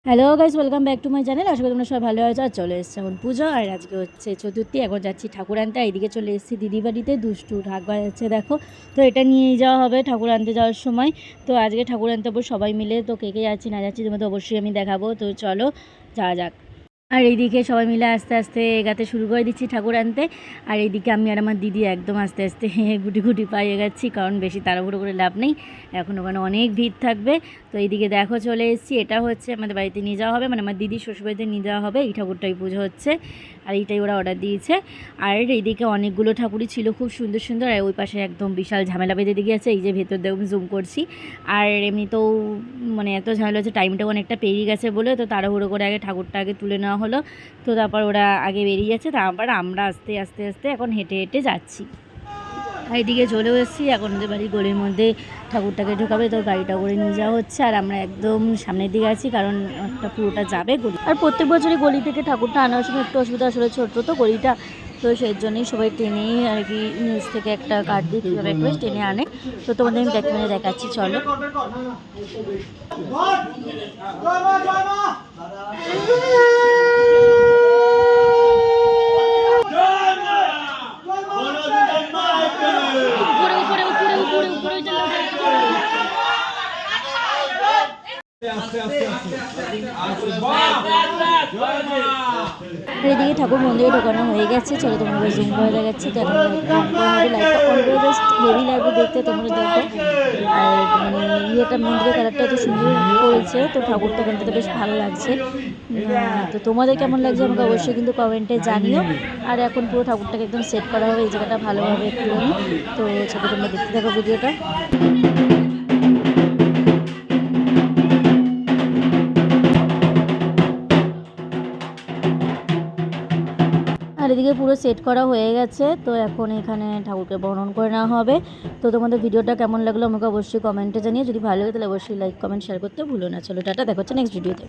Hello guys, welcome back to my channel. আশা করি তোমরা সবাই ভালো আছো। আর চলে এসেছে এখন পুজো, আর আজকে হচ্ছে চতুর্থী। এখন যাচ্ছি ঠাকুর আনতে। এইদিকে চলে এসেছি দিদি বাড়িতে, দুষ্টু ঢাক বাজাচ্ছে দেখো। তো এটা নিয়েই যাওয়া হবে ঠাকুর আনতে যাওয়ার সময়। তো আজকে ঠাকুর আনতে যাবো সবাই মিলে। তো কে কে যাচ্ছি না যাচ্ছি তোমাদের অবশ্যই আমি দেখাবো। তো চলো যাওয়া যাক। আর এইদিকে সবাই মিলে আস্তে আস্তে এগাতে শুরু করে দিচ্ছি ঠাকুর আনতে। আর এইদিকে আমি আর আমার দিদি একদম আস্তে আস্তে গুটি গুটি পায়ে গেছি, কারণ বেশি তাড়াহুড়ো করে লাভ নেই, এখন ওখানে অনেক ভিড় থাকবে। তো এইদিকে দেখো চলে এসেছি। এটা হচ্ছে আমাদের বাড়িতে নিয়ে যাওয়া হবে, মানে আমার দিদির শ্বশুরবাড়িতে নিয়ে যাওয়া হবে। এই ঠাকুরটাই পুজো হচ্ছে, আর এইটাই ওরা অর্ডার দিয়েছে। আর এইদিকে অনেকগুলো ঠাকুরই ছিল, খুব সুন্দর সুন্দর। আর ওই পাশে একদম বিশাল ঝামেলা বেঁধে দিয়ে গেছে, এই যে ভেতর দেখুন জুম করছি। আর এমনিতেও মানে এত ঝামেলা হচ্ছে, টাইমটাও অনেকটা পেরিয়ে গেছে বলে তো তাড়াহুড়ো করে আগে ঠাকুরটা আগে তুলে নেওয়া হলো। তো তারপর ওরা আগে বেরিয়ে যাচ্ছে, তারপর আমরা আস্তে আস্তে আস্তে এখন হেঁটে হেঁটে যাচ্ছি। আর এদিকে চলেও এসেছি, এখন ওদের বাড়ির গলির মধ্যে ঠাকুরটাকে ঢোকাবে, তো গাড়িটা করে নিয়ে যাওয়া হচ্ছে। আর আমরা একদম সামনের দিকে আছি, কারণ একটা পুরোটা যাবে গলি। আর প্রত্যেক বছরই গলি থেকে ঠাকুরটা আনার সময় একটু অসুবিধা, আসলে ছোটো তো গলিটা, তো সেই জন্যই সবাই টেনেই আর কি নিচ থেকে একটা কাঠ দিয়ে কীভাবে একটু টেনে আনে। তো তোমাদের আমি দেখাচ্ছি, চলো। এদিকে ঠাকুর মন্দিরে ঢোকানো হয়ে গেছে, চলো তোমাদের জুম করে দেখাচ্ছি। তো এখন লাইটটা অন করে জাস্ট হেভি লাগবে দেখতে, তোমরা দেখো। আর মানে ইয়েটা মন্দিরের কালারটা এত সুন্দর করেছে, তো ঠাকুরটা কিন্তু বেশ ভালো লাগছে। তো তোমাদের কেমন লাগছে আমাকে অবশ্যই কিন্তু কমেন্টে জানিও। আর এখন পুরো ঠাকুরটাকে একদম সেট করা হবে এই জায়গাটা ভালোভাবে একটুখানি। তো ছোটো তোমরা দেখতে থাকো ভিডিওটা। আর এদিকে পুরো সেট করা হয়ে গেছে, তো এখন এখানে ঠাকুরকে বরণ করে নেওয়া হবে। তো তোমাদের ভিডিওটা কেমন লাগলো আমাকে অবশ্যই কমেন্টে জানিয়ে, যদি ভালো লাগে তাহলে অবশ্যই লাইক কমেন্ট শেয়ার করতে ভুলো না। চলো টাটা, দেখা হচ্ছে নেক্সট ভিডিওতে।